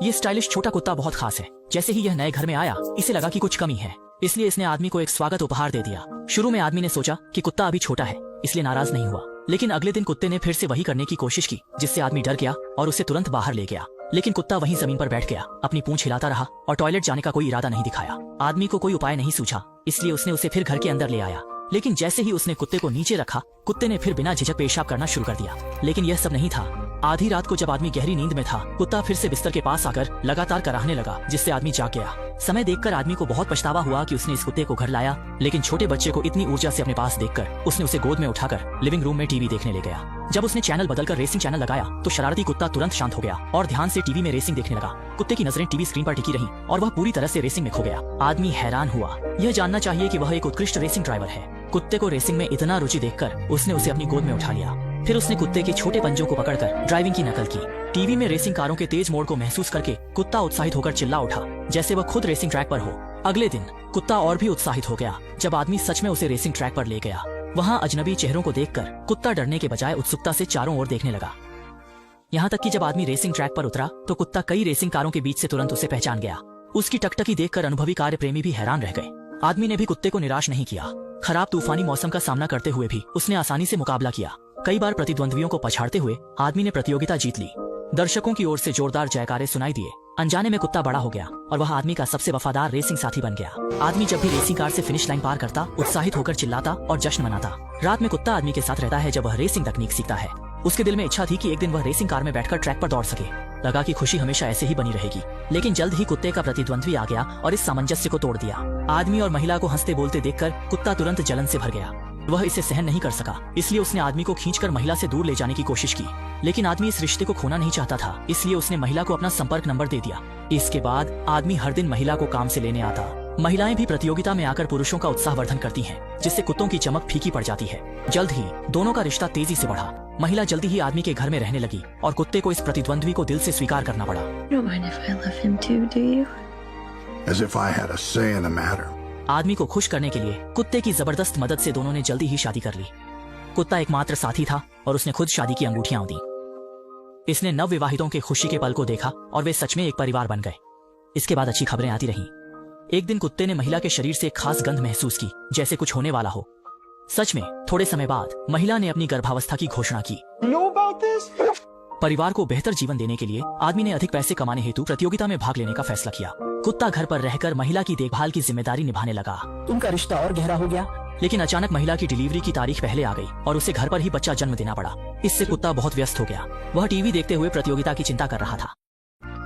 ये स्टाइलिश छोटा कुत्ता बहुत खास है। जैसे ही यह नए घर में आया, इसे लगा कि कुछ कमी है, इसलिए इसने आदमी को एक स्वागत उपहार दे दिया। शुरू में आदमी ने सोचा कि कुत्ता अभी छोटा है, इसलिए नाराज नहीं हुआ, लेकिन अगले दिन कुत्ते ने फिर से वही करने की कोशिश की, जिससे आदमी डर गया और उसे तुरंत बाहर ले गया। लेकिन कुत्ता वहीं जमीन पर बैठ गया, अपनी पूंछ हिलाता रहा और टॉयलेट जाने का कोई इरादा नहीं दिखाया। आदमी को कोई उपाय नहीं सूझा, इसलिए उसने उसे फिर घर के अंदर ले आया। लेकिन जैसे ही उसने कुत्ते को नीचे रखा, कुत्ते ने फिर बिना झिझक पेशाब करना शुरू कर दिया। लेकिन यह सब नहीं था। आधी रात को जब आदमी गहरी नींद में था, कुत्ता फिर से बिस्तर के पास आकर लगातार कराहने लगा, जिससे आदमी जाग गया। समय देखकर आदमी को बहुत पछतावा हुआ कि उसने इस कुत्ते को घर लाया, लेकिन छोटे बच्चे को इतनी ऊर्जा से अपने पास देखकर उसने उसे गोद में उठाकर लिविंग रूम में टीवी देखने ले गया। जब उसने चैनल बदलकर रेसिंग चैनल लगाया, तो शरारती कुत्ता तुरंत शांत हो गया और ध्यान से टीवी में रेसिंग देखने लगा। कुत्ते की नजरें टीवी स्क्रीन पर टिकी रहीं और वह पूरी तरह से रेसिंग में खो गया। आदमी हैरान हुआ, यह जानना चाहिए कि वह एक उत्कृष्ट रेसिंग ड्राइवर है। कुत्ते को रेसिंग में इतना रुचि देखकर उसने उसे अपनी गोद में उठा लिया। फिर उसने कुत्ते के छोटे पंजों को पकड़कर ड्राइविंग की नकल की। टीवी में रेसिंग कारों के तेज मोड़ को महसूस करके कुत्ता उत्साहित होकर चिल्ला उठा, जैसे वह खुद रेसिंग ट्रैक पर हो। अगले दिन कुत्ता और भी उत्साहित हो गया जब आदमी सच में उसे रेसिंग ट्रैक पर ले गया। वहाँ अजनबी चेहरों को देखकर कुत्ता डरने के बजाय उत्सुकता से चारों ओर देखने लगा। यहाँ तक कि जब आदमी रेसिंग ट्रैक पर उतरा, तो कुत्ता कई रेसिंग कारों के बीच से तुरंत उसे पहचान गया। उसकी टकटकी देखकर अनुभवी कार्य प्रेमी भी हैरान रह गए। आदमी ने भी कुत्ते को निराश नहीं किया। खराब तूफानी मौसम का सामना करते हुए भी उसने आसानी से मुकाबला किया। कई बार प्रतिद्वंद्वियों को पछाड़ते हुए आदमी ने प्रतियोगिता जीत ली। दर्शकों की ओर से जोरदार जयकारे सुनाई दिए। अनजाने में कुत्ता बड़ा हो गया और वह आदमी का सबसे वफादार रेसिंग साथी बन गया। आदमी जब भी रेसिंग कार से फिनिश लाइन पार करता, उत्साहित होकर चिल्लाता और जश्न मनाता। रात में कुत्ता आदमी के साथ रहता है जब वह रेसिंग तकनीक सीखता है। उसके दिल में इच्छा थी कि एक दिन वह रेसिंग कार में बैठकर ट्रैक पर दौड़ सके। लगा कि खुशी हमेशा ऐसे ही बनी रहेगी, लेकिन जल्द ही कुत्ते का प्रतिद्वंद्वी आ गया और इस सामंजस्य को तोड़ दिया। आदमी और महिला को हंसते बोलते देखकर कुत्ता तुरंत जलन से भर गया। वह इसे सहन नहीं कर सका, इसलिए उसने आदमी को खींचकर महिला से दूर ले जाने की कोशिश की। लेकिन आदमी इस रिश्ते को खोना नहीं चाहता था, इसलिए उसने महिला को अपना संपर्क नंबर दे दिया। इसके बाद आदमी हर दिन महिला को काम से लेने आता। महिलाएं भी प्रतियोगिता में आकर पुरुषों का उत्साहवर्धन करती हैं, जिससे कुत्तों की चमक फीकी पड़ जाती है। जल्द ही दोनों का रिश्ता तेजी से बढ़ा। महिला जल्दी ही आदमी के घर में रहने लगी और कुत्ते को इस प्रतिद्वंद्वी को दिल से स्वीकार करना पड़ा। आदमी को खुश करने के लिए कुत्ते की जबरदस्त मदद से दोनों ने जल्दी ही शादी कर ली। कुत्ता एकमात्र साथी था और उसने खुद शादी की अंगूठियां दी। इसने नवविवाहितों के खुशी के पल को देखा और वे सच में एक परिवार बन गए। इसके बाद अच्छी खबरें आती रहीं। एक दिन कुत्ते ने महिला के शरीर से एक खास गंध महसूस की, जैसे कुछ होने वाला हो। सच में थोड़े समय बाद महिला ने अपनी गर्भावस्था की घोषणा की। परिवार को बेहतर जीवन देने के लिए आदमी ने अधिक पैसे कमाने हेतु प्रतियोगिता में भाग लेने का फैसला किया। कुत्ता घर पर रहकर महिला की देखभाल की जिम्मेदारी निभाने लगा। उनका रिश्ता और गहरा हो गया। लेकिन अचानक महिला की डिलीवरी की तारीख पहले आ गई और उसे घर पर ही बच्चा जन्म देना पड़ा। इससे कुत्ता बहुत व्यस्त हो गया। वह टीवी देखते हुए प्रतियोगिता की चिंता कर रहा था।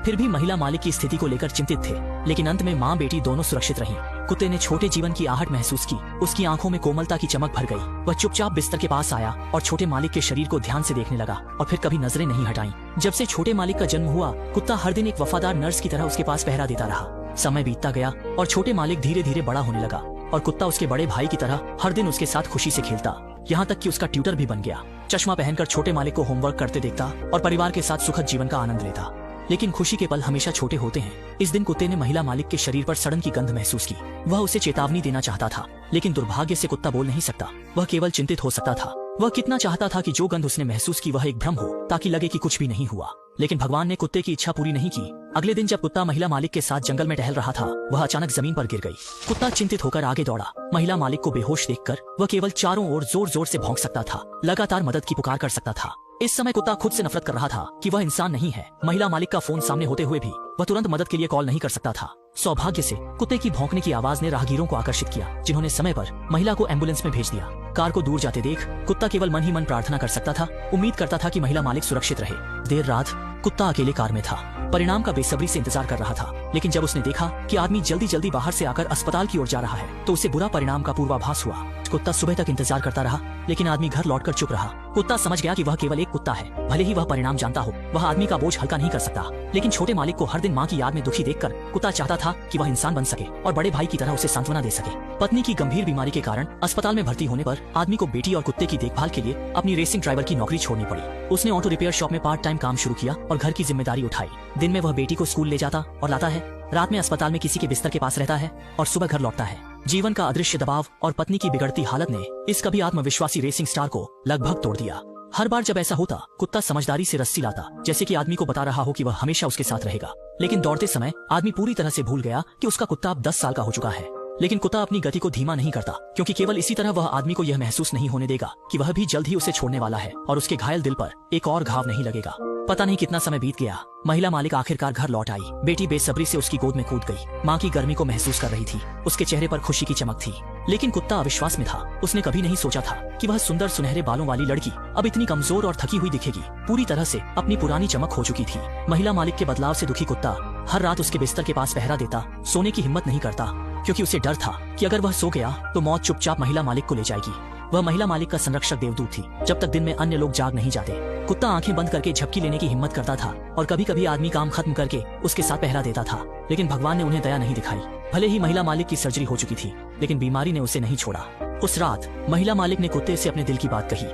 फिर भी महिला मालिक की स्थिति को लेकर चिंतित थे, लेकिन अंत में माँ बेटी दोनों सुरक्षित रहीं। कुत्ते ने छोटे जीवन की आहट महसूस की। उसकी आंखों में कोमलता की चमक भर गई। वह चुपचाप बिस्तर के पास आया और छोटे मालिक के शरीर को ध्यान से देखने लगा और फिर कभी नजरें नहीं हटाई। जब से छोटे मालिक का जन्म हुआ, कुत्ता हर दिन एक वफादार नर्स की तरह उसके पास पहरा देता रहा। समय बीतता गया और छोटे मालिक धीरे धीरे बड़ा होने लगा और कुत्ता उसके बड़े भाई की तरह हर दिन उसके साथ खुशी से खेलता, यहाँ तक कि उसका ट्यूटर भी बन गया। चश्मा पहनकर छोटे मालिक को होमवर्क करते देखता और परिवार के साथ सुखद जीवन का आनंद लेता। लेकिन खुशी के पल हमेशा छोटे होते हैं। इस दिन कुत्ते ने महिला मालिक के शरीर पर सड़न की गंध महसूस की। वह उसे चेतावनी देना चाहता था, लेकिन दुर्भाग्य से कुत्ता बोल नहीं सकता। वह केवल चिंतित हो सकता था। वह कितना चाहता था कि जो गंध उसने महसूस की वह एक भ्रम हो, ताकि लगे कि कुछ भी नहीं हुआ। लेकिन भगवान ने कुत्ते की इच्छा पूरी नहीं की। अगले दिन जब कुत्ता महिला मालिक के साथ जंगल में टहल रहा था, वह अचानक जमीन पर गिर गई। कुत्ता चिंतित होकर आगे दौड़ा। महिला मालिक को बेहोश देखकर वह केवल चारों ओर जोर जोर से भौंक सकता था, लगातार मदद की पुकार कर सकता था। इस समय कुत्ता खुद से नफरत कर रहा था कि वह इंसान नहीं है। महिला मालिक का फोन सामने होते हुए भी वह तुरंत मदद के लिए कॉल नहीं कर सकता था। सौभाग्य से कुत्ते की भौंकने की आवाज ने राहगीरों को आकर्षित किया, जिन्होंने समय पर महिला को एम्बुलेंस में भेज दिया। कार को दूर जाते देख कुत्ता केवल मन ही मन प्रार्थना कर सकता था, उम्मीद करता था कि महिला मालिक सुरक्षित रहे। देर रात कुत्ता अकेले कार में था। परिणाम का बेसब्री से इंतजार कर रहा था, लेकिन जब उसने देखा कि आदमी जल्दी जल्दी बाहर से आकर अस्पताल की ओर जा रहा है, तो उसे बुरा परिणाम का पूर्वाभास हुआ। कुत्ता सुबह तक इंतजार करता रहा, लेकिन आदमी घर लौटकर चुप रहा। कुत्ता समझ गया कि वह केवल एक कुत्ता है, भले ही वह परिणाम जानता हो। वह आदमी का बोझ हल्का नहीं कर सकता। लेकिन छोटे मालिक को हर दिन माँ की याद में दुखी देखकर कुत्ता चाहता था कि वह इंसान बन सके और बड़े भाई की तरह उसे सांत्वना दे सके। पत्नी की गंभीर बीमारी के कारण अस्पताल में भर्ती होने पर आदमी को बेटी और कुत्ते की देखभाल के लिए अपनी रेसिंग ड्राइवर की नौकरी छोड़नी पड़ी। उसने ऑटो रिपेयर शॉप में पार्ट टाइम काम शुरू किया और घर की जिम्मेदारी उठाई। दिन में वह बेटी को स्कूल ले जाता और लाता है, रात में अस्पताल में किसी के बिस्तर के पास रहता है और सुबह घर लौटता है। जीवन का अदृश्य दबाव और पत्नी की बिगड़ती हालत ने इस कभी आत्मविश्वासी रेसिंग स्टार को लगभग तोड़ दिया। हर बार जब ऐसा होता कुत्ता समझदारी से रस्सी लाता, जैसे कि आदमी को बता रहा हो कि वह हमेशा उसके साथ रहेगा। लेकिन दौड़ते समय आदमी पूरी तरह से भूल गया कि उसका कुत्ता अब 10 साल का हो चुका है। लेकिन कुत्ता अपनी गति को धीमा नहीं करता, क्योंकि केवल इसी तरह वह आदमी को यह महसूस नहीं होने देगा कि वह भी जल्द ही उसे छोड़ने वाला है और उसके घायल दिल पर एक और घाव नहीं लगेगा। पता नहीं कितना समय बीत गया, महिला मालिक आखिरकार घर लौट आई। बेटी बेसब्री से उसकी गोद में कूद गई। माँ की गर्मी को महसूस कर रही थी, उसके चेहरे पर खुशी की चमक थी। लेकिन कुत्ता अविश्वास में था। उसने कभी नहीं सोचा था कि वह सुंदर सुनहरे बालों वाली लड़की अब इतनी कमजोर और थकी हुई दिखेगी। पूरी तरह से अपनी पुरानी चमक खो चुकी थी। महिला मालिक के बदलाव से दुखी कुत्ता हर रात उसके बिस्तर के पास पहरा देता। सोने की हिम्मत नहीं करता, क्योंकि उसे डर था कि अगर वह सो गया तो मौत चुपचाप महिला मालिक को ले जाएगी। वह महिला मालिक का संरक्षक देवदूत थी। जब तक दिन में अन्य लोग जाग नहीं जाते, कुत्ता आंखें बंद करके झपकी लेने की हिम्मत करता था और कभी कभी आदमी काम खत्म करके उसके साथ पहरा देता था। लेकिन भगवान ने उन्हें दया नहीं दिखाई। भले ही महिला मालिक की सर्जरी हो चुकी थी, लेकिन बीमारी ने उसे नहीं छोड़ा। उस रात महिला मालिक ने कुत्ते से अपने दिल की बात कही,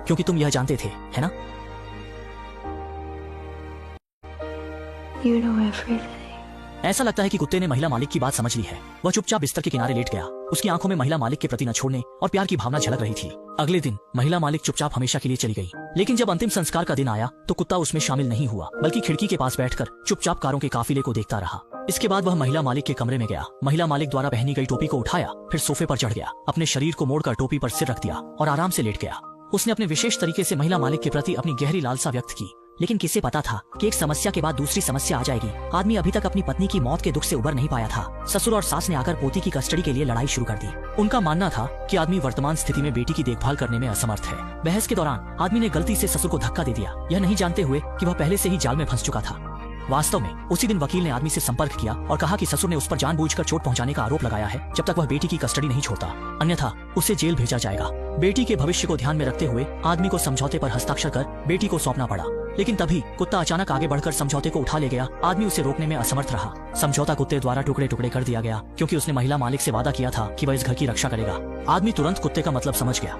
क्योंकि तुम यह जानते थे, है ना? You know everything. ऐसा लगता है कि कुत्ते ने महिला मालिक की बात समझ ली है। वह चुपचाप बिस्तर के किनारे लेट गया। उसकी आंखों में महिला मालिक के प्रति न छोड़ने और प्यार की भावना झलक रही थी। अगले दिन महिला मालिक चुपचाप हमेशा के लिए चली गई। लेकिन जब अंतिम संस्कार का दिन आया तो कुत्ता उसमें शामिल नहीं हुआ, बल्कि खिड़की के पास बैठकर चुपचाप कारों के काफिले को देखता रहा। इसके बाद वह महिला मालिक के कमरे में गया। महिला मालिक द्वारा पहनी गई टोपी को उठाया, फिर सोफे पर चढ़ गया, अपने शरीर को मोड़कर टोपी पर सिर रख दिया और आराम से लेट गया। उसने अपने विशेष तरीके से महिला मालिक के प्रति अपनी गहरी लालसा व्यक्त की। लेकिन किसे पता था कि एक समस्या के बाद दूसरी समस्या आ जाएगी। आदमी अभी तक अपनी पत्नी की मौत के दुख से उबर नहीं पाया था। ससुर और सास ने आकर पोती की कस्टडी के लिए लड़ाई शुरू कर दी। उनका मानना था कि आदमी वर्तमान स्थिति में बेटी की देखभाल करने में असमर्थ है। बहस के दौरान आदमी ने गलती से ससुर को धक्का दे दिया, यह नहीं जानते हुए कि वह पहले से ही जाल में फंस चुका था। वास्तव में उसी दिन वकील ने आदमी से संपर्क किया और कहा कि ससुर ने उस पर जानबूझकर चोट पहुंचाने का आरोप लगाया है। जब तक वह बेटी की कस्टडी नहीं छोड़ता, अन्यथा उसे जेल भेजा जाएगा। बेटी के भविष्य को ध्यान में रखते हुए आदमी को समझौते पर हस्ताक्षर कर बेटी को सौंपना पड़ा। लेकिन तभी कुत्ता अचानक आगे बढ़कर समझौते को उठा ले गया। आदमी उसे रोकने में असमर्थ रहा। समझौता कुत्ते द्वारा टुकड़े टुकड़े कर दिया गया, क्योंकि उसने महिला मालिक से वादा किया था कि वह इस घर की रक्षा करेगा। आदमी तुरंत कुत्ते का मतलब समझ गया।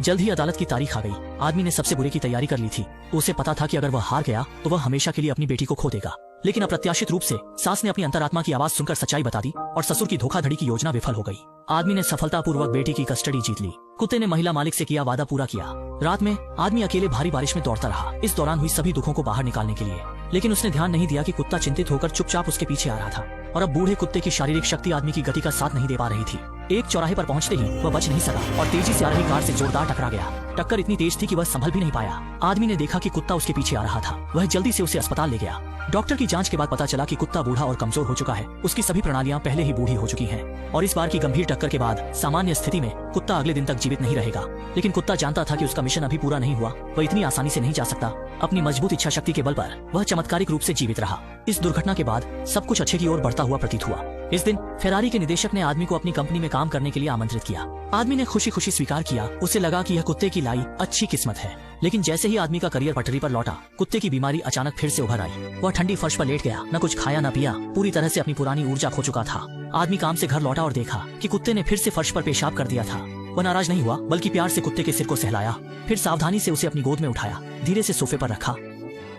जल्द ही अदालत की तारीख आ गई। आदमी ने सबसे बुरे की तैयारी कर ली थी। उसे पता था कि अगर वह हार गया तो वह हमेशा के लिए अपनी बेटी को खो देगा। लेकिन अप्रत्याशित रूप से सास ने अपनी अंतरात्मा की आवाज सुनकर सच्चाई बता दी और ससुर की धोखाधड़ी की योजना विफल हो गई। आदमी ने सफलतापूर्वक बेटी की कस्टडी जीत ली। कुत्ते ने महिला मालिक से किया वादा पूरा किया। रात में आदमी अकेले भारी बारिश में दौड़ता रहा, इस दौरान हुई सभी दुखों को बाहर निकालने के लिए। लेकिन उसने ध्यान नहीं दिया कि कुत्ता चिंतित होकर चुपचाप उसके पीछे आ रहा था और अब बूढ़े कुत्ते की शारीरिक शक्ति आदमी की गति का साथ नहीं दे पा रही थी। एक चौराहे पर पहुंचते ही वह बच नहीं सका और तेजी से आ रही कार से जोरदार टकरा गया। टक्कर इतनी तेज थी कि वह संभल भी नहीं पाया। आदमी ने देखा कि कुत्ता उसके पीछे आ रहा था। वह जल्दी से उसे अस्पताल ले गया। डॉक्टर की जांच के बाद पता चला कि कुत्ता बूढ़ा और कमजोर हो चुका है। उसकी सभी प्रणालियां पहले ही बूढ़ी हो चुकी हैं और इस बार की गंभीर टक्कर के बाद सामान्य स्थिति में कुत्ता अगले दिन तक जीवित नहीं रहेगा। लेकिन कुत्ता जानता था कि उसका मिशन अभी पूरा नहीं हुआ। वह इतनी आसानी से नहीं जा सकता। अपनी मजबूत इच्छा शक्ति के बल पर वह चमत्कारिक रूप से जीवित रहा। इस दुर्घटना के बाद सब कुछ अच्छे की ओर बढ़ता हुआ प्रतीत हुआ। इस दिन फेरारी के निदेशक ने आदमी को अपनी कंपनी में काम करने के लिए आमंत्रित किया। आदमी ने खुशी खुशी स्वीकार किया। उसे लगा कि यह कुत्ते की लाई अच्छी किस्मत है। लेकिन जैसे ही आदमी का करियर पटरी पर लौटा, कुत्ते की बीमारी अचानक फिर से उभर आई। वह ठंडी फर्श पर लेट गया, न कुछ खाया न पिया, पूरी तरह से अपनी पुरानी ऊर्जा खो चुका था। आदमी काम से घर लौटा और देखा कि कुत्ते ने फिर से फर्श पर पेशाब कर दिया था। वह नाराज नहीं हुआ, बल्कि प्यार से कुत्ते के सिर को सहलाया, फिर सावधानी से उसे अपनी गोद में उठाया, धीरे से सोफे पर रखा।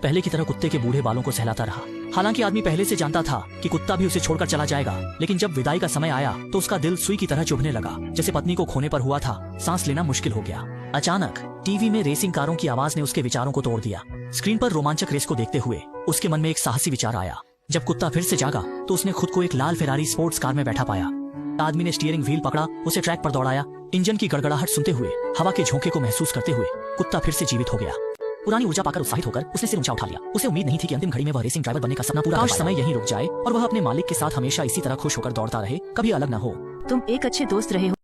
पहले की तरह कुत्ते के बूढ़े बालों को सहलाता रहा। हालांकि आदमी पहले से जानता था कि कुत्ता भी उसे छोड़कर चला जाएगा। लेकिन जब विदाई का समय आया तो उसका दिल सुई की तरह चुभने लगा, जैसे पत्नी को खोने पर हुआ था। सांस लेना मुश्किल हो गया। अचानक टीवी में रेसिंग कारों की आवाज ने उसके विचारों को तोड़ दिया। स्क्रीन पर रोमांचक रेस को देखते हुए उसके मन में एक साहसी विचार आया। जब कुत्ता फिर से जागा तो उसने खुद को एक लाल फेरारी स्पोर्ट्स कार में बैठा पाया। आदमी ने स्टीयरिंग व्हील पकड़ा, उसे ट्रैक पर दौड़ाया। इंजन की गड़गड़ाहट सुनते हुए, हवा के झोंके को महसूस करते हुए कुत्ता फिर से जीवित हो गया। पुरानी ऊर्जा पाकर उत्साहित होकर उसने सिर ऊंचा उठा लिया। उसे उम्मीद नहीं थी कि अंतिम घड़ी में वह रेसिंग ड्राइवर बनने का सपना पूरा काश समय यहीं रुक जाए और वह अपने मालिक के साथ हमेशा इसी तरह खुश होकर दौड़ता रहे, कभी अलग न हो। तुम एक अच्छे दोस्त रहे हो।